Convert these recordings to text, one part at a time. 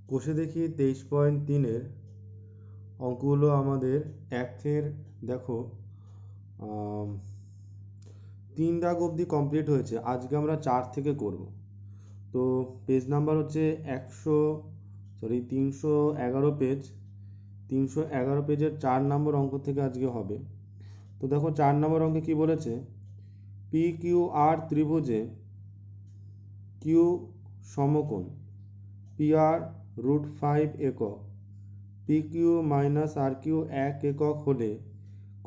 কষে দেখি 23.3-এর অঙ্কগুলো আমাদের একের দেখো 3 দাগ অবধি কমপ্লিট হয়েছে। আজকে আমরা 4 থেকে করব। তো পেজ নাম্বার হচ্ছে 311 পেজ। 311 পেজের 4 নম্বর অঙ্ক থেকে আজকে হবে। তো দেখো 4 নম্বর অঙ্কে কি বলেছে, পি কিউ আর ত্রিভুজে কিউ সমকোণ পি আর √5 একক, পি কিউ মাইনাস আর কিউ 1 একক হলে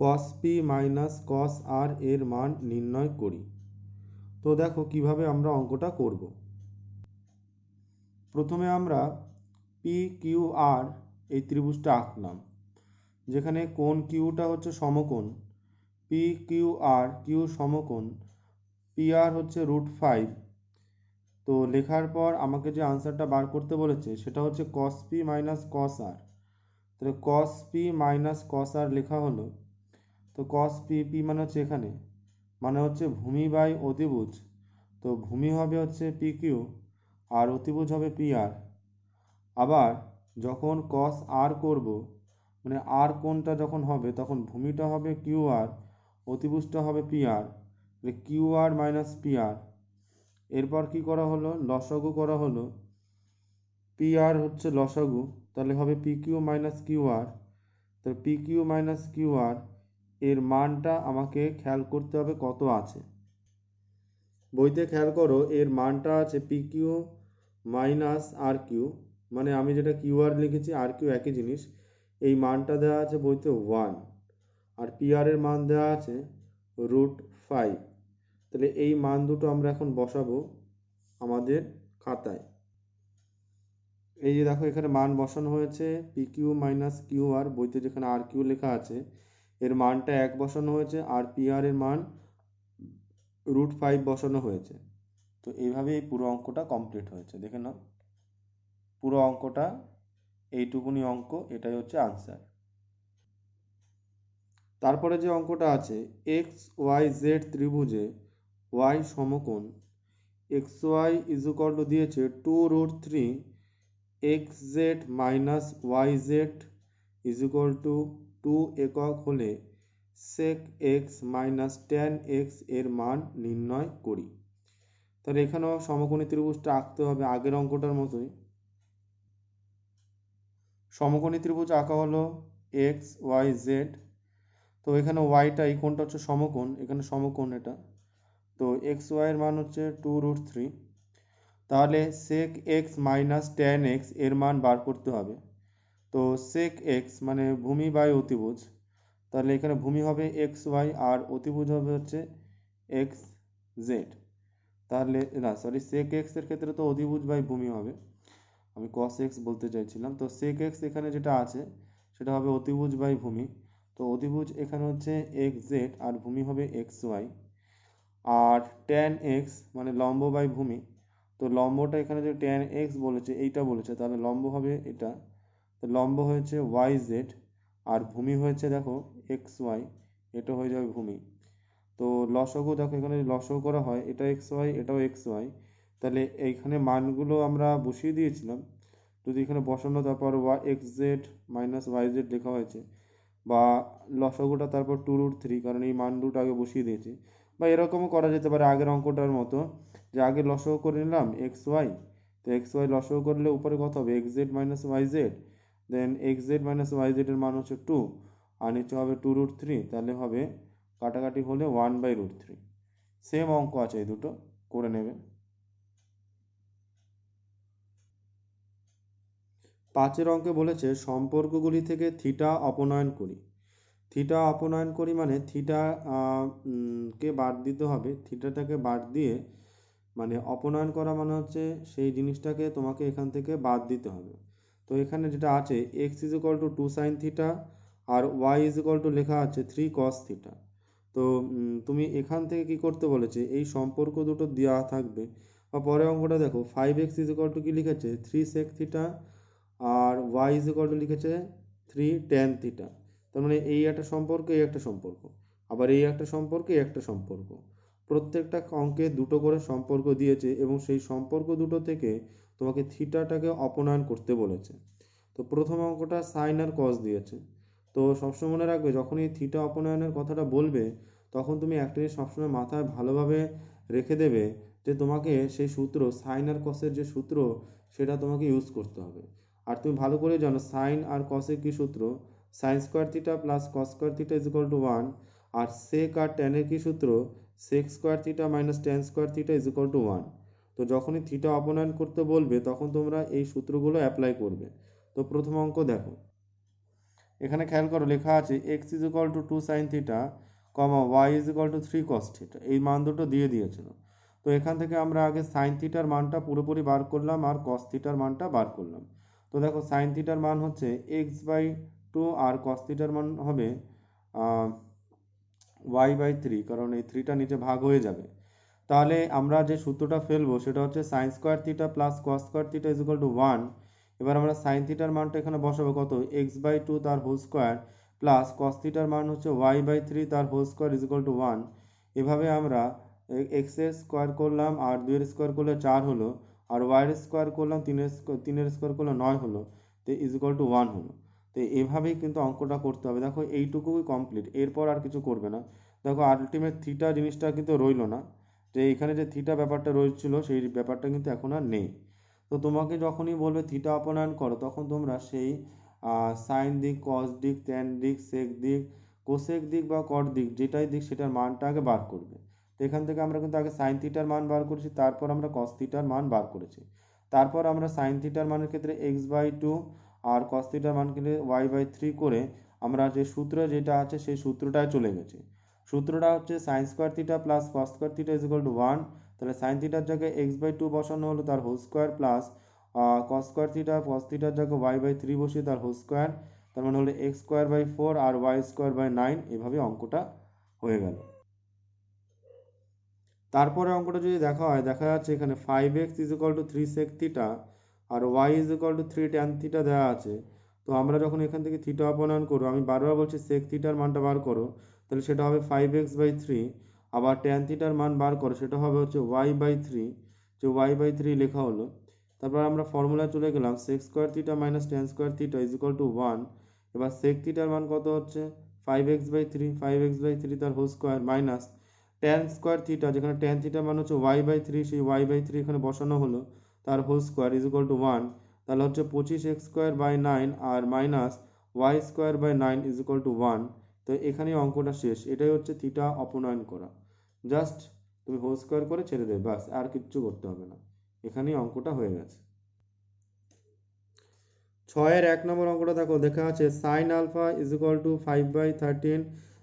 কস পি মাইনাস কস আর এর মান নির্ণয় করি। তো দেখো কিভাবে আমরা অঙ্কটা করব। প্রথমে আমরা পি কিউ আর এই ত্রিভুজটা আঁকলাম, যেখানে কোণ কিউটা হচ্ছে সমকোণ পি কিউ আর, কিউ সমকোণ পি আর হচ্ছে √5। তো লেখার পর আমাকে যে আনসারটা বার করতে বলেছে সেটা হচ্ছে কস পি মাইনাস কস আর। তাহলে কস পি মাইনাস কস আর লেখা হলো। তো কস পি, পি মানে হচ্ছে এখানে, মানে হচ্ছে ভূমি বাই অতিভুজ। তো ভূমি হবে হচ্ছে পি কিউ আর অতিভুজ হবে পি আর। আবার যখন কস আর করব, মানে আর কোণটা যখন হবে তখন ভূমিটা হবে কিউ আর, অতিভুজটা হবে P R, Q R minus P R. এরপর কি করা হলো, লসাগু করা হলো। পি আর হচ্ছে লসাগু, তাহলে হবে P Q minus Q R. তাহলে P Q minus Q R এর মানটা আমাকে খেয়াল করতে হবে কত আছে। বইতে খেয়াল করো এর মানটা আছে পি কিউ মাইনাস আর কিউ, মানে আমি যেটা কিউ আর লিখেছি আর কিউ একই জিনিস। এই মানটা দেওয়া আছে বইতে 1, আর পি আর এর মান দেওয়া আছে √5। তাহলে এই মান দুটো আমরা এখন বসাবো আমাদের খাতায়। এই যে দেখো এখানে মান বসানো হয়েছে, P Q minus Q R, বইতে যেখানে আর কিউ লেখা আছে এর মানটা 1 বসানো হয়েছে, আর পি আর এর মান √5 বসানো হয়েছে। তো এইভাবে এই পুরো অঙ্কটা কমপ্লিট হয়েছে, দেখে নাও। পুরো অঙ্কটা এইটুকুনি অঙ্ক, এটাই হচ্ছে আনসার। তারপরে যে অঙ্কটা আছে, এক্স ওয়াই জেড ত্রিভুজে ওয়াই সমকোণ এক্স ওয়াই দিয়েছে 2√3 X Z minus Y Z 2 একক হলে sec X minus tan X এর মান নির্ণয় করি। তাহলে এখানেও সমকোণী ত্রিভুজটা আঁকতে হবে আগের অঙ্কটার মতোই। সমকোণী ত্রিভুজ আঁকা হলো এক্স ওয়াই জেড। তো এখানে ওয়াইটা, এই কোণটা হচ্ছে সমকোণ, এখানে সমকোণ এটা। তো এক্স ওয়াই এর মান হচ্ছে 2√3। তাহলে sec X minus tan X এর মান বার করতে হবে। তো সেক এক্স মানে ভূমি বাই অতিভুজ, তাহলে এখানে ভূমি হবে এক্স ওয়াই আর অতিভুজ হবে হচ্ছে এক্স জেড। তাহলে না সরি, সেক এক্স এর ক্ষেত্রে তো অতিভুজ বাই ভূমি হবে, আমি কস এক্স বলতে চাইছিলাম। তো সেক এক্স এখানে যেটা আছে সেটা হবে অতিভুজ বাই ভূমি। তো অতিভুজ এখানে হচ্ছে এক্স জেড আর ভূমি হবে এক্স ওয়াই। আর ট্যান এক্স মানে লম্ব বাই ভূমি, তো লম্বটা এখানে যে ট্যান এক্স বলেছে এইটা বলেছে, তাহলে লম্ব হবে এটা। তো লম্ব হয়েছে ওয়াই জেড আর ভূমি হয়েছে দেখো এক্স ওয়াই, এটা হয়ে যাবে ভূমি। তো লসাগু দেখো এখানে লসাগু করা হয়, এটা এক্স ওয়াই এটাও এক্স ওয়াই, তাহলে এইখানে মানগুলো আমরা বসিয়ে দিয়েছিলাম। যদি এখানে বসানো তারপর X Z minus Y Z লেখা হয়েছে, বা লসাগুটা তারপর 2√3, কারণ এই মান দুটো আগে বসিয়ে দিয়েছি। বা এরকমও করা যেতে পারে আগের অঙ্কটার মতো, যে আগে লসাগু করে নিলাম এক্স ওয়াই। তো এক্স ওয়াই লসাগু করলে উপরে কত হবে, x Z minus Y z, then x Z minus y জেডের মান হচ্ছে 2, আর নিচে হবে 2√3, তাহলে হবে কাটাকাটি হলে 1/√3। সেম অঙ্ক আছে, এই দুটো করে নেবে। 5-এর অঙ্কে বলেছে সম্পর্কগুলি থেকে থিটা অপনয়ন করি। থিটা অপনয়ন করি মানে থিটা কে বাদ দিতে হবে, থিটাটাকে বাদ দিয়ে, মানে অপনয়ন করা মানে হচ্ছে সেই জিনিসটাকে তোমাকে এখান থেকে বাদ দিতে হবে। তো এখানে যেটা আছে এক্স = 2 সাইন থিটা আর ওয়াই লেখা আছে 3 কস থিটা। তো তুমি এখান থেকে কি করতে বলেছে, এই সম্পর্ক দুটো দেওয়া থাকবে। বা পরের অঙ্কটা দেখো 5x কি লিখেছে 3 সেক থিটা, আর y লিখেছে 3 ট্যান থিটা। তার মানে এই একটা সম্পর্ক, এই একটা সম্পর্ক, আবার এই একটা সম্পর্ক, এই একটা সম্পর্ক। প্রত্যেকটা অঙ্কে দুটো করে সম্পর্ক দিয়েছে এবং সেই সম্পর্ক দুটো থেকে তোমাকে থিটাটাকে অপনয়ন করতে বলেছে। তো প্রথম অঙ্কটা সাইন আর কস দিয়েছে। তো সবসময় মনে রাখবে, যখনই থিটা অপনয়নের কথাটা বলবে তখন তুমি একটা জিনিস সবসময় মাথায় ভালোভাবে রেখে দেবে যে তোমাকে সেই সূত্র, সাইন আর কসের যে সূত্র, সেটা তোমাকে ইউজ করতে হবে। আর তুমি ভালো করে জানো সাইন আর কসের কী সূত্র, sine square theta plus cos square theta is equal to 1। আর সেক আর ট্যানের কী সূত্র, sec square theta minus tan square theta is equal to 1। তো যখনই থিটা অপনয়ন করতে বলবে তখন তোমরা এই সূত্রগুলো অ্যাপ্লাই করবে। তো প্রথম অঙ্ক দেখো, এখানে খেয়াল করো লেখা আছে X is equal to 2 sine theta comma Y is equal to 3 cos theta, এই মান দুটো দিয়ে দিয়েছিল। তো এখান থেকে আমরা আগে সাইন থিটার মানটা পুরোপুরি বার করলাম আর কস থিটার মানটা বার করলাম। তো দেখো সাইন থিটার মান হচ্ছে x/2 আর কস থিটার মান হবে y/3, কারণ এই 3টা নিচে ভাগ হয়ে যাবে। তাহলে আমরা যে সূত্রটা ফেলবো সেটা হচ্ছে sine square theta plus cos square theta is equal to 1। এবার আমরা সাইন থিটার মানটা এখানে বসাবো কত, x/2 তার হোল স্কোয়ার প্লাস কস থিটার মান হচ্ছে y/3 তার whole square is equal to 1। এভাবে আমরা এক্সের স্কোয়ার করলাম আর 2 এর স্কোয়ার করলে 4 হলো, আর ওয়াইয়ের স্কোয়ার করলাম 3-এর স্কোয়ার করলে 9 হলো, তো ইজ ইকুয়াল টু 1 হলো। তো এভাবেই কিন্তু অঙ্কটা করতে হবে। দেখো এইটুকুই কমপ্লিট, এরপর আর কিছু করবে না। দেখো আলটিমেট থিটা জিনিসটা কিন্তু রইলো না, যে এখানে যে থিটা ব্যাপারটা রয়েছিল সেই ব্যাপারটা কিন্তু এখন আর নেই। তো তোমাকে যখনই বলবে থিটা অপনয়ন করো তখন তোমরা সেই সাইন দিক, কস দিক, ট্যান দিক, সেক দিক, কোসেক দিক বা কট দিক, যেটাই দিক সেটার মানটা আগে বার করবে। তো এখান থেকে আমরা কিন্তু আগে সাইন থিটার মান বার করেছি, তারপর আমরা কস থিটার মান বার করেছি, তারপর আমরা সাইন থিটার মানের ক্ষেত্রে x/2 আর কস থিটার মান ক্ষেত্রে y/3 করে আমরা যে সূত্র যেটা আছে সেই সূত্রটায় চলে গেছি। সূত্রটা হচ্ছে sine square theta plus cos square theta is equal to 1। তাহলে সাইন থিটার জায়গায় x/2 বসানো হলো, তার whole square plus cos square theta, cos থিটার জায়গায় y/3 বসিয়ে তার হোল স্কোয়ার, তার মানে হলো x²/4 আর y²/9। এভাবে অঙ্কটা হয়ে গেল। তারপরে অঙ্কটা যদি দেখা হয়, দেখা যাচ্ছে এখানে 5x is equal to 3 sec theta আর y is equal to 3 tan theta দেওয়া আছে। তো আমরা যখন এখান থেকে থিটা অপনয়ন করবো, আমি বারবার বলছি sec থিটার মানটা বার করো, তাহলে সেটা হবে 5x/3। আবার tan থিটার মান বার করো, সেটা হবে হচ্ছে y/3, যে y/3 লেখা হলো। তারপর আমরা ফর্মুলা চলে গেলাম, sec square theta minus tan square theta is equal to 1। এবার sec থিটার মান কত হচ্ছে 5x/3 তার whole square minus tan square theta, যেখানে ট্যান থিটার মান হচ্ছে y/3, সেই y/3 এখানে বসানো হলো, তার whole square is equal to 1। তাহলে হচ্ছে 25x²/9 আর minus y²/9 is equal to 1। তো এখানেই অঙ্কটা শেষ। এটাই হচ্ছে থিটা অপনয়ন করা। জাস্ট তুমি হোল স্কোয়ার করে ছেড়ে দেবে, ব্যাস, আর কিচ্ছু করতে হবে না। এখানেই অঙ্কটা হয়ে গেছে। 6-এর 1 নম্বর অঙ্কটা দেখো, দেখা আছে sine alpha is equal to 5/13।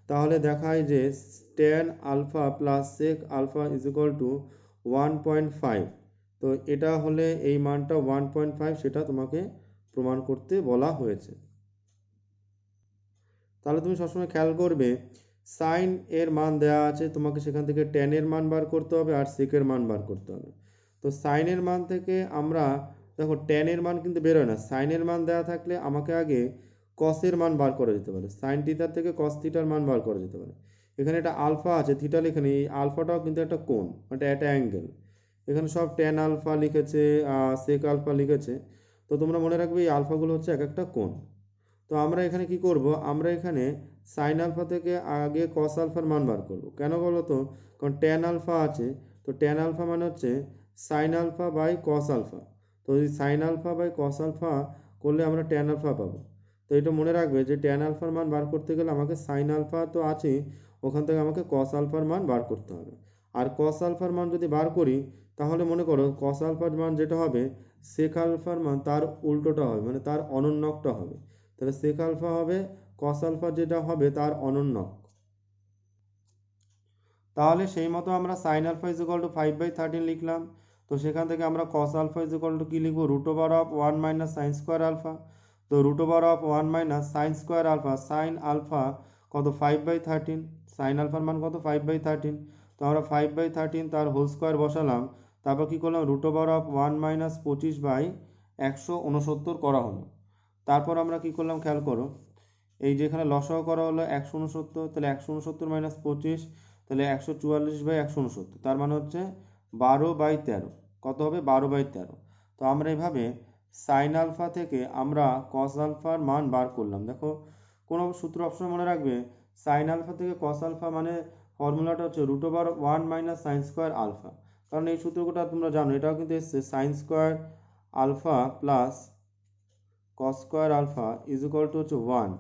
তাহলে দেখায় যে tan alpha plus sec alpha is equal to 1.5। তো এটা হলে এই মানটা 1.5, সেটা তোমাকে প্রমাণ করতে বলা হয়েছে। তাহলে তুমি সবসময় খেয়াল করবে সাইন এর মান দেওয়া আছে, তোমাকে সেখান থেকে ট্যানের মান বার করতে হবে আর সেকের মান বার করতে হবে। তো সাইনের মান থেকে আমরা দেখো ট্যানের মান কিন্তু বেরোয় না, সাইনের মান দেওয়া থাকলে আমাকে আগে কসের মান বার করা যেতে পারে, সাইন থিটার থেকে কস থিটার মান বার করা যেতে পারে। এখানে একটা আলফা আছে, থিটা লেখে নেই, এই আলফাটাও কিন্তু একটা কোণ, এটা একটা অ্যাঙ্গেল। এখানে সব ট্যান আলফা লিখেছে, সেক আলফা লিখেছে। তো তোমরা মনে রাখবে এই আলফাগুলো হচ্ছে এক একটা কোণ। তো আমরা এখানে কি করব, আমরা এখানে সাইন আলফা থেকে আগে কস আলফার মান বার করব। কেন বলো তো, কারণ ট্যান আলফা আছে, তো ট্যান আলফা মানে হচ্ছে sine alpha by cos alpha. তো এই sine alpha by cos alpha করলে আমরা ট্যান আলফা পাবো। তো এটা মনে রাখবে যে ট্যান আলফার মান বার করতে গেলে আমাকে সাইন আলফা তো আছে, ওখান থেকে আমাকে কস আলফার মান বার করতে হবে। আর কস আলফার মান যদি বার করি তাহলে মনে করো কস আলফার মান যেটা হবে সেক আলফার মান তার উল্টোটা হবে, মানে তার অনন্যকটা হবে। তাহলে সেক আলফা হবে কস আলফা যেটা হবে তার অনন্যক। তাহলে সেই মতো আমরা sine alpha is equal to 5/13 লিখলাম। তো সেখান থেকে আমরা cos alpha is equal to কী লিখবো, root over of 1 minus sine square alpha. তো root over of 1 minus sine square alpha, sine alpha কত 5/13, সাইন আলফার মান কত 5/13। তো আমরা 5/13 তার হোল স্কোয়ার বসালাম, তারপর কী করলাম রুট ওভার অফ 1 মাইনাস 25/169 করা হলো। তারপর আমরা কি করলাম খেয়াল করো, এই যেখানে লসাগু করা হলো 169, তাহলে 169 মাইনাস 25, তাহলে 144/169, তার মানে হচ্ছে 12/13। কত হবে 12/13। তো আমরা এভাবে সাইন আলফা থেকে আমরা কস আলফার মান বার করলাম। দেখো কোনো সূত্র অপশন মনে রাখবে, সাইন আলফা থেকে কস আলফা মানে ফর্মুলাটা হচ্ছে √1 মাইনাস সাইন স্কোয়ার আলফা। কারণ এই সূত্রটা তোমরা জানো, এটাও কিন্তু এসছে sine square alpha plus cos square alpha is equal to হচ্ছে 1।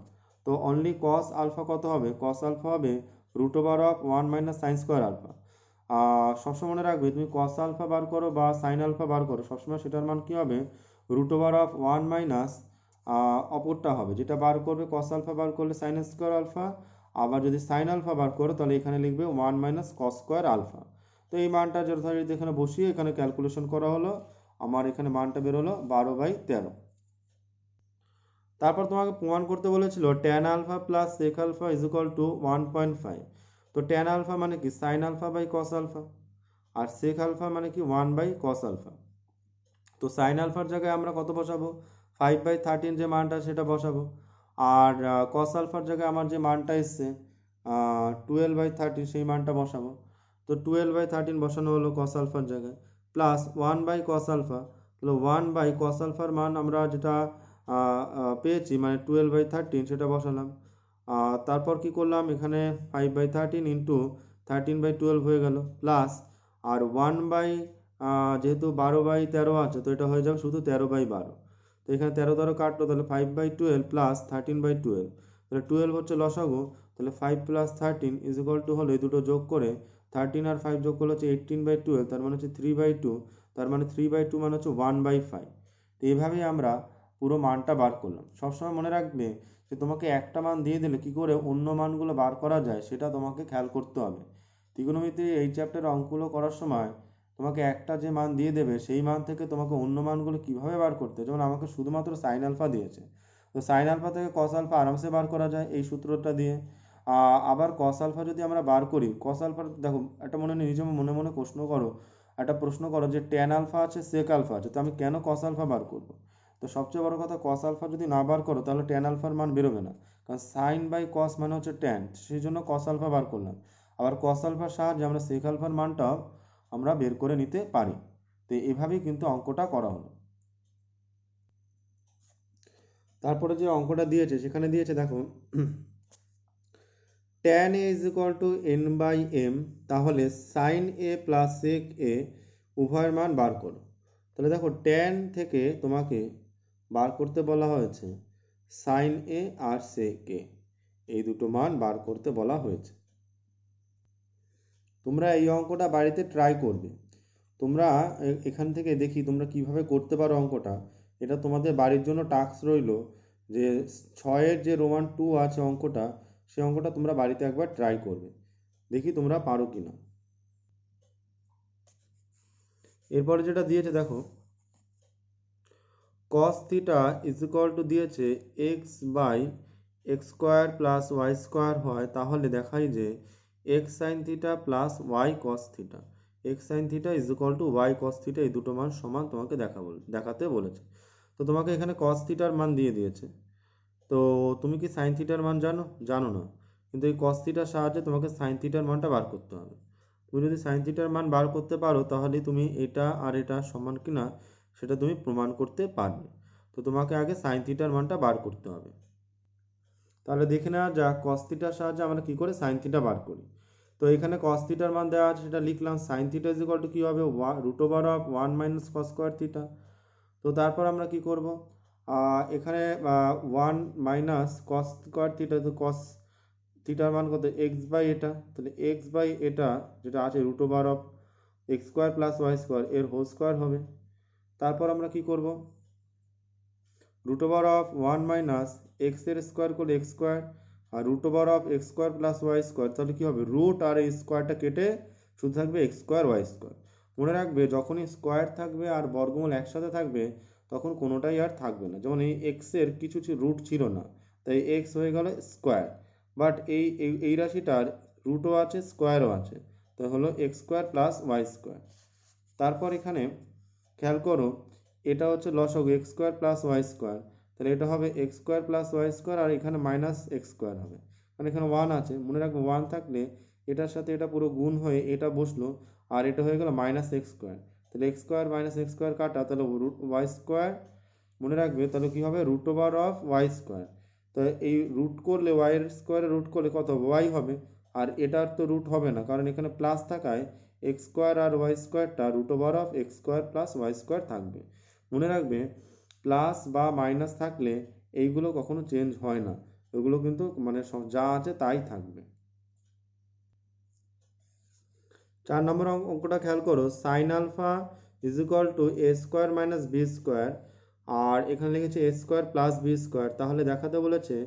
তো অনলি কস আলফা কত হবে? কস আলফা হবে √1 মাইনাস সাইন স্কোয়ার আলফা। সবসময় মনে রাখবে, তুমি কস আলফা বার করো বা সাইন আলফা বার করো, সবসময় সেটার মান কী হবে? √1 মাইনাস অপরটা হবে, যেটা বার করবে কস আলফা বার করলে সাইন স্কোয়ার আলফা, আবার যদি সাইন আলফা বার করো তাহলে এখানে লিখবে 1 মাইনাস কস স্কোয়ার আলফা। তো এই মানটা যথারীতি এখানে বসিয়ে এখানে ক্যালকুলেশন করা হলো, আমার এখানে মানটা বেরোলো 12/13। তারপর তোমাকে প্রমাণ করতে বলেছিল tan alpha plus sec alpha is equal to 1.5। তো ট্যান আলফা মানে কি? Sine alpha by cos alpha, আর সেক আলফা মানে কি? 1/cos alpha. তো সাইন আলফার জায়গায় আমরা কত বসাবো? 5/13 যে মানটা সেটা বসাবো, আর কস আলফার জায়গায় আমার যে মানটা এসছে 12/13 সেই মানটা বসাবো। তো 12/13 বসানো হলো কস আলফার জায়গায়, প্লাস 1/cos আলফা। তাহলে 1/cos আলফার মান আমরা যেটা পেয়েছি মানে 12/13 সেটা বসালাম। তারপর কি করলাম, এখানে 5/13 ইন্টু 13/12 হয়ে গেল, প্লাস আর 1 যেহেতু 12/13 আছে তো এটা হয়ে যাবে শুধু 13/12। তো এখানে 13 দ্বারা কাটলো, তাহলে 5/12 প্লাস 13/12, তাহলে 12 হচ্ছে লসাগু, তাহলে 5 প্লাস 13 ইজ ইকুয়াল টু হলো এই দুটো যোগ করে 13 আর 5 যোগ করলে হচ্ছে 18/12, তার মানে হচ্ছে 3/2, তার মানে 3/2 মানে হচ্ছে 1/5। তো এইভাবেই আমরা পুরো মানটা বার করলাম। সবসময় মনে রাখবে যে তোমাকে একটা মান দিয়ে দিলে কী করে অন্য মানগুলো বার করা যায় সেটা তোমাকে খেয়াল করতে হবে। ত্রিকোণমিতির এই চ্যাপ্টারের অঙ্কগুলো করার সময় তোমাকে একটা যে মান দিয়ে দেবে সেই মান থেকে তোমাকে অন্য মানগুলো কীভাবে বার করতে, যেমন আমাকে শুধুমাত্র সাইন আলফা দিয়েছে, তো সাইন আলফা থেকে কস আলফা আরামসে বার করা যায় এই সূত্রটা দিয়ে। আবার কস আলফা যদি আমরা বার করি, কস আলফার দেখো একটা নিজে মনে মনে প্রশ্ন করো যে ট্যান আলফা আছে সেক আলফা আছে, তো আমি কেন কস আলফা বার করব? তো সবচেয়ে বড় কথা, কস আলফা যদি না বার করো তাহলে ট্যান আলফার মান বেরোবে না, কারণ সাইন বাই কস মানে হচ্ছে ট্যান, সেই জন্য কস আলফা বার করলাম। আবার কস আলফার সাহায্যে আমরা সেক আলফার মানটাও আমরা বের করে নিতে পারি। তো এভাবেই কিন্তু অঙ্কটা করা হলো। তারপরে যে অঙ্কটা দিয়েছে সেখানে দিয়েছে দেখো tan a is equal two n/m, তাহলে সাইন এ প্লাস সেক এ উভয়ের মান বার করো। তাহলে দেখো tan থেকে তোমাকে বার করতে বলা হয়েছে সাইন এ আর সেক এ, এই দুটো মান বার করতে বলা হয়েছে। তোমরা এই অঙ্কটা বাড়িতে ট্রাই করবে। তোমরা এখান থেকে দেখি তোমরা কিভাবে করতে পারো অঙ্কটা, এটা তোমাদের বাড়ির জন্য টাস্ক রইল, যে 6-এর যে রোমান 2 আছে অঙ্কটা, সেই অঙ্কটা তোমরা বাড়িতে একবার ট্রাই করবে, দেখি তোমরা পারো কি না। এরপরে যেটা দিয়েছে দেখো cos theta is equal two দিয়েছে x/x² প্লাস y² হয়, তাহলে দেখাই যে x sine theta plus y cos theta, x sign theta is equal two y cos theta, এই দুটো মান সমান তোমাকে দেখাতে বলেছে। তো তোমাকে এখানে cos থিটার মান দিয়ে দিয়েছে, তো তুমি কি সাইন থিটার মান জানো না, কিন্তু এই cos থিটার সাহায্যে তোমাকে সাইন থিটার মানটা বার করতে হবে। তুমি যদি সাইন থিটার মান বার করতে পারো তাহলে তুমি এটা আর এটা সমান কিনা সেটা তুমি প্রমাণ করতে পারবে। তো তোমাকে আগে সাইন থিটার মানটা বার করতে হবে। তাহলে দেখে নেওয়া যাক cos থিটার সাহায্যে আমরা কী করে সাইন থিটা বার করি। তো এখানে cos থিটার মান দেওয়া আছে সেটা লিখলাম, sine theta is equal to কী হবে √1 মাইনাস cos স্কোয়ার থিটা। তো তারপর আমরা কি করব, এখানে 1 মাইনাস cos স্কোয়ার থিটা, তো cos থিটার মান কত? x/, এটা তাহলে x/, এটা যেটা আছে √x² প্লাস y² এর হোল স্কোয়ার হবে। তারপর আমরা কি করব, √1 মাইনাস x এর স্কোয়ার করলে x², আর √x² প্লাস y², তাহলে কি হবে, রুট আর এই স্কোয়ারটা কেটে শুধু থাকবে x² y²। মনে রাখবে যখনই স্কোয়ার থাকবে আর বর্গমূল একসাথে থাকবে তখন কোনোটাই আর থাকবে না, যেমন এই x এর কিছু রুট ছিল না তাই x হয়ে গেল স্কোয়ার, বাট এই রাশিটার রুটও আছে স্কোয়ারও আছে, তো হলো x² প্লাস y²। তারপর এখানে খেয়াল করো এটা হচ্ছে লসাগু x² প্লাস y², তাহলে এটা হবে x² প্লাস y² আর এখানে মাইনাস x² হবে, মানে এখানে 1 আছে, মনে রাখবো 1 থাকলে এটার সাথে এটা পুরো গুণ হয়ে এটা বসলো আর এটা হয়ে গেল মাইনাস x², তাহলে x square minus x square কাটা, তাহলে রুট ওয়াই স্কোয়ার মনে রাখবে, তাহলে কী হবে root over of Y square. তো এই রুট করলে ওয়াইয়ের স্কোয়ারে রুট করলে কত হবে ওয়াই হবে, আর এটার তো রুট হবে না কারণ এখানে প্লাস থাকায় এক্স স্কোয়ার আর ওয়াই স্কোয়ারটা root over of x square plus Y square থাকবে। মনে রাখবে প্লাস বা মাইনাস থাকলে এইগুলো কখনো চেঞ্জ হয় না, ওগুলো কিন্তু মানে যা আছে তাই থাকবে। 4 নম্বর অঙ্কটা খেয়াল করো, sine alpha is equal to a square minus B square, আর এখানে লিখেছে a square plus b square. তাহলে দেখাতে বলেছে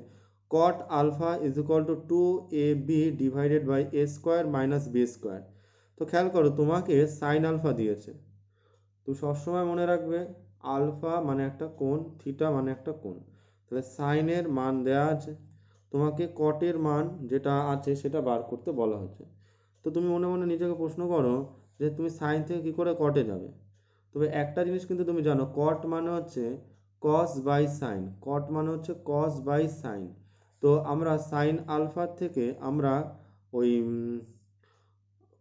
cot alpha is equal to 2ab divided by a square minus B square. তো খেয়াল করো তোমাকে সাইন আলফা দিয়েছে, তো সবসময় মনে রাখবে আলফা মানে একটা কোণ, থিটা মানে একটা কোণ। তাহলে সাইনের মান দেওয়া আছে, তোমাকে কটের মান যেটা আছে সেটা বার করতে বলা হয়েছে। তো তুমি মনে মনে নিজেকে প্রশ্ন করো যে তুমি সাইন থেকে কী করে কটে যাবে। তবে একটা জিনিস কিন্তু তুমি জানো, কট মানে হচ্ছে কস বাই সাইন, কট মানে হচ্ছে কস বাই সাইন। তো আমরা সাইন আলফার থেকে আমরা ওই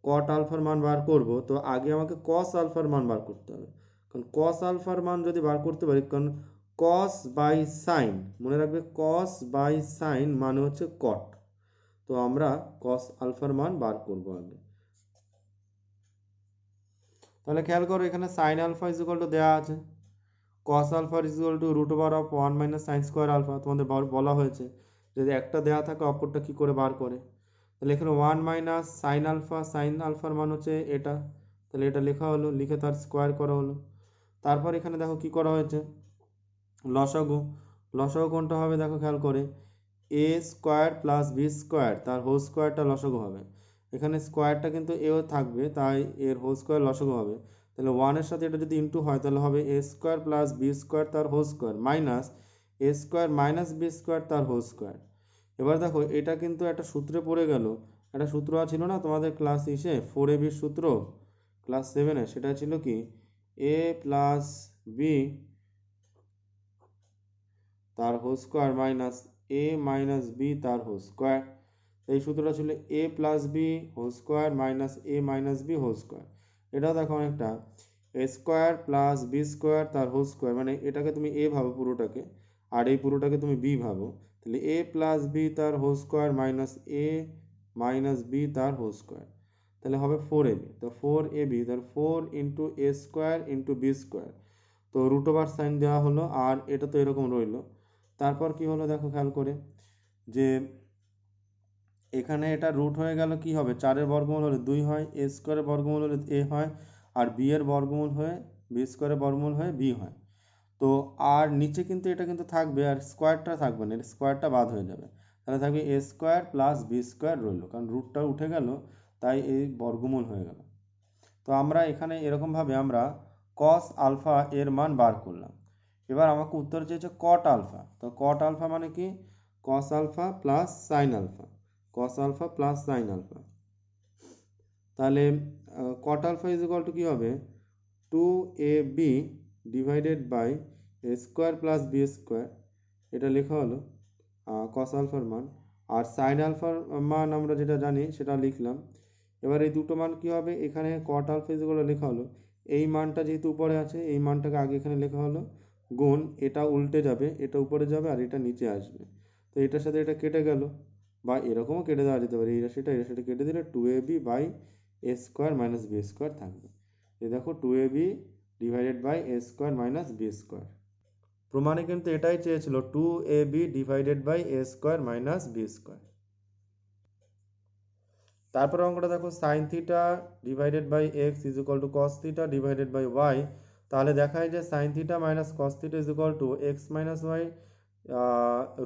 কট আলফার মান বার করব, তো আগে আমাকে কস আলফার মান বার করতে হবে। কারণ কস আলফার মান যদি বার করতে পারি, কারণ কস বাই সাইন মনে রাখবে কস বাই সাইন মানে হচ্ছে কট, তো আমরা কস আলফার মান বার করব আগে। তাহলে খেয়াল করো এখানে sine alpha is equal to দেওয়া আছে, cos alpha is equal to root over of 1 minus sine square alpha. তোমাদের বলা হয়েছে যদি একটা দেওয়া থাকে অপরটা কী করে বার করে। তাহলে এখানে 1 মাইনাস সাইন আলফা, সাইন আলফার মান হচ্ছে এটা, তাহলে এটা লেখা হলো, লিখে তার স্কোয়ার করা হলো। তারপর এখানে দেখো কি করা হয়েছে লসাগু। লসাগু কোনটা হবে দেখো খেয়াল করে, এ স্কোয়ার প্লাস বি স্কোয়ার তার হোল স্কোয়ারটা লসাগু হবে। এখানে স্কোয়ারটা কিন্তু এও থাকবে তাই এর হোল স্কোয়ার লসাগু হবে। তাহলে 1-এর সাথে এটা যদি ইন্টু হয় তাহলে হবে এ স্কোয়ার প্লাস বি স্কোয়ার তার হোল স্কোয়ার মাইনাস এ স্কোয়ার মাইনাস বি স্কোয়ার তার হোল স্কোয়ার। এবার দেখো এটা কিন্তু একটা সূত্রে পড়ে গেল, একটা সূত্র ছিল না তোমাদের ক্লাস 4ab সূত্র ক্লাস 7-এ, সেটা ছিল কি এ প্লাস বি তার whole square minus a minus b তার হোল স্কোয়ার। এই সূত্রটা ছিল a plus b whole square minus a minus b whole square. এটাও দেখো অনেকটা a square plus b square তার হোল স্কোয়ার, মানে এটাকে তুমি এ ভাবো পুরোটাকে, আর এই পুরোটাকে তুমি বি ভাবো। তাহলে এ প্লাস বি তার whole square minus a minus b তার হোল স্কোয়ার, তাহলে হবে 4ab। তো 4ab তার 4 ইন্টু এ স্কোয়ার ইন্টু বি স্কোয়ার, তো রুট ওভার সাইন দেওয়া হলো, আর এটা তো এরকম রইলো। তারপর কি হলো দেখো খেয়াল করে যে এখানে এটা রুট হয়ে গেল, কি হবে 4-এর বর্গমূল হলে 2 হয়, এ স্কোয়ারের বর্গমূল হলে এ হয়, আর বি এর বর্গমূল হয়ে বি স্কোয়ারের বর্গমূল হয়ে বি হয়। তো আর নিচে কিন্তু এটা কিন্তু থাকবে আর স্কোয়ারটা থাকবে না, এর স্কোয়ারটা বাদ হয়ে যাবে, তাহলে থাকবে এ স্কোয়ার প্লাস বি স্কোয়ার রইলো, কারণ রুটটা উঠে গেল তাই এই বর্গমূল হয়ে গেল। তো আমরা এখানে এরকমভাবে আমরা কস আলফা এর মান বার করলাম। এবার আমাকে উত্তর চেয়েছে কট আলফা, তো কট আলফা মানে কি cos alpha plus sine alpha, cos alpha plus sine alpha. তাহলে cot alpha is equal to কী হবে 2ab divided by a square plus b square, এটা লেখা হলো কস আলফার মান। আর সাইন আলফার মান আমরা যেটা জানি সেটা লিখলাম। এবার এই দুটো মান কি হবে, এখানে cot alpha is equal to লেখা হলো এই মানটা যেহেতু উপরে আছে এই মানটাকে আগে এখানে লেখা হলো গুণ, এটা উল্টে যাবে, এটা উপরে যাবে আর এটা নিচে আসবে, তো এটার সাথে এটা কেটে গেল, বা এরকমও কেটে দেওয়া যেতে পারে, এটা সেটা কেটে দিলে 2ab by a square minus B square থাকবে। এই দেখো 2ab divided by a square minus B square. প্রমাণে কিন্তু এটাই চেয়েছিল 2ab divided by a square minus B square. তারপর অঙ্কটা দেখো sine theta divided by x is equal to cos theta divided by y. তাহলে দেখায় যে sine theta minus cos theta is equal to x minus y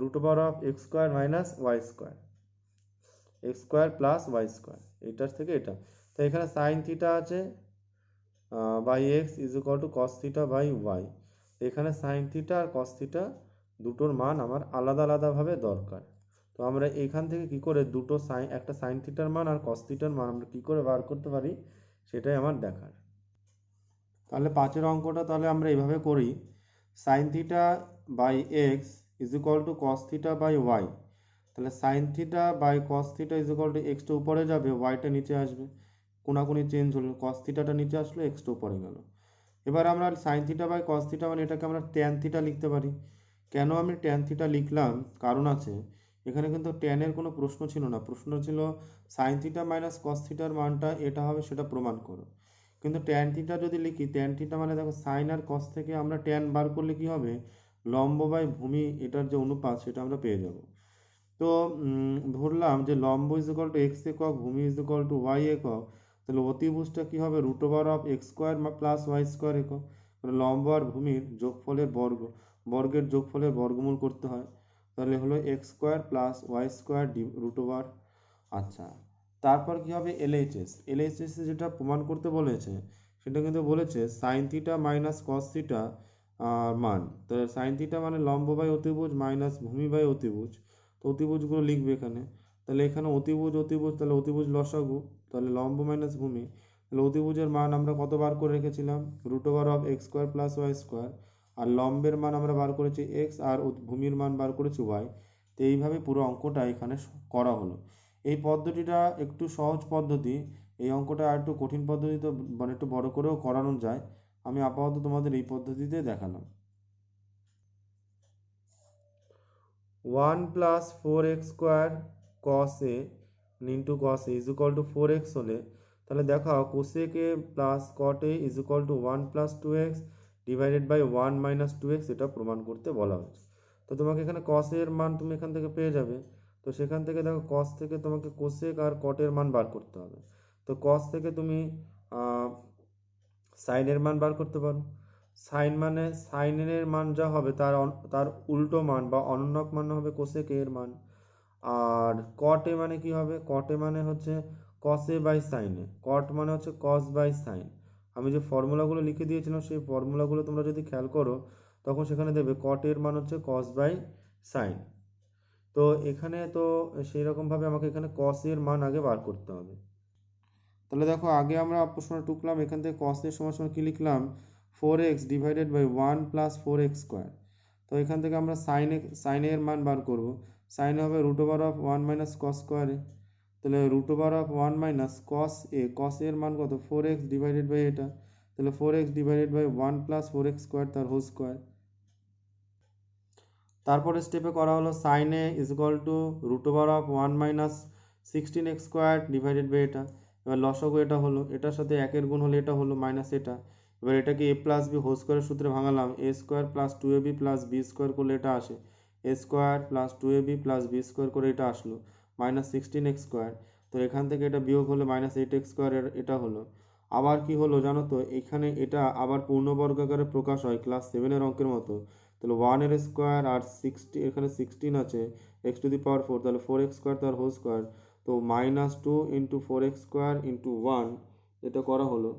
root over of x square minus Y square, X square plus Y square, এটার থেকে এটা। তো এখানে sine theta আছে by x is equal to cos theta by Y. এখানে sine theta আর cos theta দুটোর মান আমার আলাদা আলাদাভাবে দরকার। তো আমরা এখান থেকে কি করে দুটো একটা সাইন থিটার মান আর কস থিটার মান আমরা কী করে বার করতে পারি সেটাই আমার দেখার। তাহলে 5-এর অঙ্কটা তাহলে আমরা এইভাবে করি, sine theta by x is equal to cos theta by y. তাহলে sine theta by cos theta is equal to এক্সটা উপরে যাবে ওয়াইটা নিচে আসবে, কোনাকুনি চেঞ্জ হলো, কস থিটাটা নিচে আসলো এক্সটা উপরে গেল। এবার আমরা sine theta by cos theta মানে এটাকে আমরা ট্যান থিটা লিখতে পারি। কেন আমি ট্যান থিটা লিখলাম কারণ আছে, এখানে কিন্তু ট্যানের কোনো প্রশ্ন ছিল না, প্রশ্ন ছিল সাইন থিটা মাইনাস কস থিটার মানটা এটা হবে সেটা প্রমাণ করো। কিন্তু ট্যান থিটা যদি লিখি, ট্যান থিটা মানে দেখো সাইন আর কস থেকে আমরা ট্যান বার করলে কি হবে, লম্ব বাই ভূমি এটার যে অনুপাত সেটা আমরা পেয়ে যাব। তো ধরলাম যে লম্ব ইজ ইকুয়াল টু এক্স একক, ভূমি ইজ ইকুয়াল টু ওয়াই একক, তাহলে অতিভুজটা কী হবে, root over of x square plus Y square একক, মানে লম্ব আর ভূমির যোগফলের বর্গের যোগফলের বর্গমূল করতে হয়, তাহলে হলো X square plus Y square root over. আচ্ছা, তারপর কী হবে, এলএইচএস যেটা প্রমাণ করতে বলেছে সেটা কিন্তু বলেছে sign theta minus cos theta মান, তাহলে সাইন থিটা মানে লম্ব বাই অতিভুজ মাইনাস ভূমি বাই অতিভুজ, তো অতিভুজগুলো লিখবে এখানে, তাহলে এখানে অতিভুজ তাহলে অতিভুজ লসাগু, তাহলে লম্ব মাইনাস ভূমি, তাহলে অতিভুজের মান আমরা কত বার করে রেখেছিলাম, root over of x square plus Y square, আর লম্বের মান আমরা বার করেছি এক্স, আর ভূমির মান বার করেছি ওয়াই। তো এইভাবে পুরো অঙ্কটা এখানে করা হলো। এই পদ্ধতিটা একটু সহজ পদ্ধতি, এই অঙ্কটা আর একটু কঠিন পদ্ধতিতে মানে একটু বড় করেও করানো যায়, আমি আপাতত তোমাদের এই পদ্ধতিতে দেখালাম। 1 plus 4x square cos A into cos A is equal to 4x হলে তাহলে দেখাও cosec A plus cot A is equal to 1 plus 2x divided by 1 minus 2x এটা প্রমাণ করতে বলা হয়েছে। তো তোমাকে এখানে কস এর মান তুমি এখান থেকে পেয়ে যাবে, তো সেখান থেকে দেখো কস থেকে তোমাকে কোসেক আর কটের মান বার করতে হবে। তো কস থেকে তুমি সাইনের মান বার করতে পারো, সাইন মানে সাইনের মান যা হবে তার উল্টো মান বা অনন্যক মান হবে কোসেক এর মান। আর কট এ মানে কি হবে, কট এ মানে হচ্ছে কস এ বাই সাইন এ, কট মানে হচ্ছে কস বাই সাইন। আমি যে ফর্মুলাগুলো লিখে দিয়েছিলাম সেই ফর্মুলাগুলো তোমরা যদি খেয়াল করো তখন সেখানে দেবে কট এর মান হচ্ছে কস বাই সাইন। তো এখানে তো সেই রকমভাবে আমাকে এখানে কস এর মান আগে বার করতে হবে। তাহলে দেখো আগে আমরা প্রশ্নটা টুকলাম, এখান থেকে কস এর সমান সমান কি লিখলাম, 4x divided by 1 plus 4x square. তো এখান থেকে আমরা সাইন এর মান বার করব, সাইন হবে root over of 1 minus cos স্কোয়ারে, তাহলে root over of 1 minus cos এর মান কত, 4x ডিভাইডেড বাই এটা, তাহলে 4x divided by 1 plus 4x square তার হোল স্কোয়ার। তারপরে স্টেপে করা হলো sine A is equal to root over of 1 minus 16x square divided by এটা, এবার লসাগু এটা হলো, এটার সাথে একের গুণ হলে এটা হলো মাইনাস এটা, এবার এটাকে এ প্লাস বি হোল স্কোয়ারের সূত্রে ভাঙালাম, a square plus 2ab plus b square করলে এটা আসে, a square plus 2ab plus b square করে এটা আসলো মাইনাস 16x স্কোয়ার, তো এখান থেকে এটা বিয়োগ হলে মাইনাস 8x স্কোয়ার এটা হলো। আবার কি হলো জানো তো, এখানে এটা আবার পূর্ণবর্গ আকারে প্রকাশ হয় ক্লাস 7-এর অঙ্কের মতো, তাহলে 1 এর স্কোয়ার আর 60 এখানে 16 আছে এক্স টু দি পাওয়ার 4, তাহলে 4x স্কোয়ার তার হোল স্কোয়ার, তো -2 ইন্টু 4x স্কোয়ার ইন্টু 1 এটা করা হলো।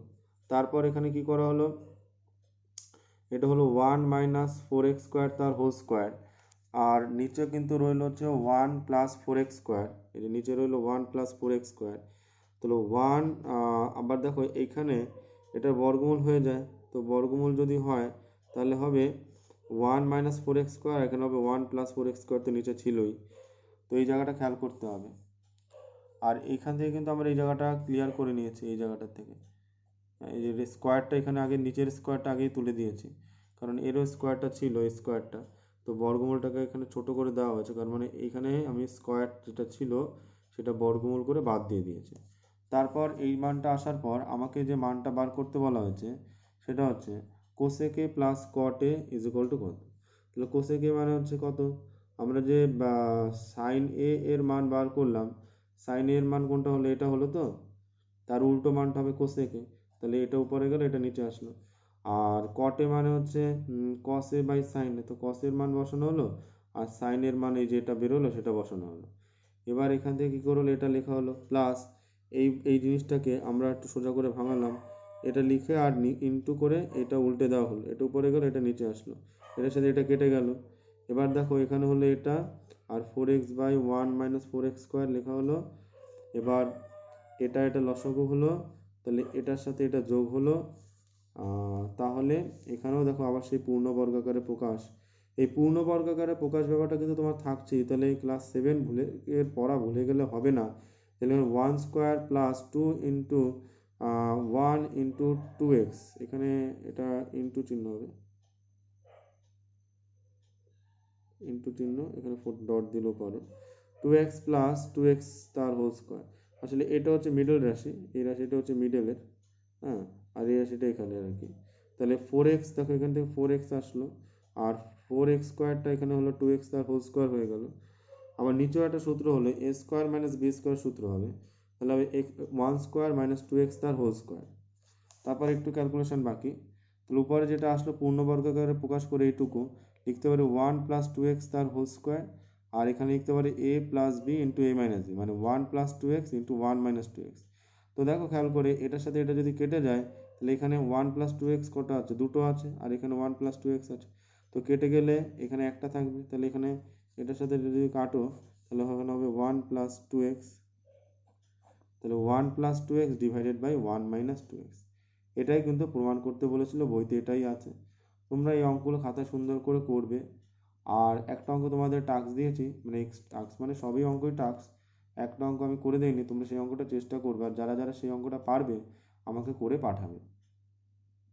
তারপর এখানে কি করা হলো, এটা হলো 1 মাইনাস 4x স্কোয়ার তার হোল স্কোয়ার, আর নিচে কিন্তু রইল হচ্ছে 1 প্লাস 4x স্কোয়ার, এই যে নিচে রইল 1 প্লাস 4x স্কোয়ার, তাহলে 1 আবার দেখো এইখানে এটা বর্গমূল হয়ে যায়, তো বর্গমূল যদি হয় তাহলে হবে 1 মাইনাস 4x স্কোয়ার, এখানে হবে 1 প্লাস 4x স্কোয়ার, তো নিচে ছিলই, তো এই জায়গাটা খেয়াল করতে হবে। আর এইখান থেকে কিন্তু আমরা এই জায়গাটা ক্লিয়ার করে নিয়েছি, এই জায়গাটার থেকে এই যে স্কোয়ারটা এখানে আগে নিচের স্কোয়ারটা আগেই তুলে দিয়েছি, কারণ এরও স্কোয়ারটা ছিল এই স্কোয়ারটা, তো বর্গমূলটাকে এখানে ছোট করে দেওয়া হয়েছে, কারণ মানে এইখানে আমি স্কোয়ার যেটা ছিল সেটা বর্গমূল করে বাদ দিয়ে দিয়েছি। তারপর এই মানটা আসার পর আমাকে যে মানটা বার করতে বলা হয়েছে সেটা হচ্ছে cosec A plus cot A is equal two কত, তাহলে কোসেক এ মানে হচ্ছে কত, আমরা যে সাইন এ এর মান বার করলাম, সাইন এর মান কোনটা হলো, এটা হলো, তো তার উল্টো মানটা হবে কোসেক এ, তাহলে এটা উপরে গেলে এটা নিচে আসলো। আর কটে মানে হচ্ছে কস এ বাই সাইন এ, তো কসের মান বসানো হলো আর সাইনের মান এই যেটা বেরোলো সেটা বসানো হলো। এবার এখান থেকে কী করলো, এটা লেখা হলো প্লাস এই জিনিসটাকে আমরা একটু সোজা করে ভাঙালাম, এটা লিখে আর ইনটু করে এটা উল্টে দেওয়া হলো, এটা উপরে গেলো এটা নিচে আসলো, এটার সাথে এটা কেটে গেল। এবার দেখো এখানে হলো এটা আর 4x by 1 minus 4x square লেখা হলো, এবার এটা লসাগু হলো, তাহলে এটার সাথে এটা যোগ হলো, তাহলে এখানেও দেখো আবার সেই পূর্ণবর্গাকারে প্রকাশ, এই পূর্ণবর্গাকারে প্রকাশ ব্যাপারটা কিন্তু তোমার থাকছেই, তাহলে এই ক্লাস 7 এর পড়া ভুলে গেলে হবে না, তাহলে 1 square plus 2 into one into two X, এখানে এটা ইন্টু চিহ্ন হবে, ইন্টু চিহ্ন, এখানে ডট দিলেও পারো, two X plus two x তার হোল স্কোয়ার। আসলে এটা হচ্ছে মিডল রাশি, এই রাশিটা হচ্ছে মিডলের, হ্যাঁ, আর এই রাশিটা এখানে আর কি। তাহলে ফোর এক্স, দেখো এখান থেকে ফোর এক্স আসলো, আর ফোর এক্স স্কোয়ারটা এখানে হলো টু এক্স তার হোল স্কোয়ার হয়ে গেল। আবার নিচেও একটা সূত্র হলো A square minus B square সূত্র হবে, তাহলে হবে one square minus two x তার হোল স্কোয়ার। তারপর একটু ক্যালকুলেশন বাকি, তাহলে উপরে যেটা আসলো পূর্ণবর্গ আকারে প্রকাশ করে এইটুকু লিখতে পারি ওয়ান প্লাস টু এক্স তার হোল স্কোয়ার, আর এখানে লিখতে পারি A plus B into A minus B, মানে one plus two x into one minus two x. তো দেখো খেয়াল করে এটার সাথে এটা যদি কেটে যায়, তাহলে এখানে ওয়ান প্লাস টু এক্স কটা আছে, দুটো আছে, আর এখানে ওয়ান প্লাস টু এক্স আছে, তো কেটে গেলে এখানে একটা থাকবে, তাহলে এখানে এটার সাথে যদি কাটো তাহলে এখানে হবে ওয়ান প্লাস টু এক্স, তাহলে one plus two x divided by one minus two x. এটাই কিন্তু প্রমাণ করতে বলেছিল, বইতে এটাই আছে। তোমরা এই অঙ্কগুলো খাতায় সুন্দর করে করবে। আর একটা অঙ্ক তোমাদের টাস্ক দিয়েছি, মানে টাস্ক মানে সবই অঙ্কই টাস্ক, একটা অঙ্ক আমি করে দিইনি, তোমরা সেই অঙ্কটা চেষ্টা করবে, আর যারা যারা সেই অঙ্কটা পারবে আমাকে করে পাঠাবে।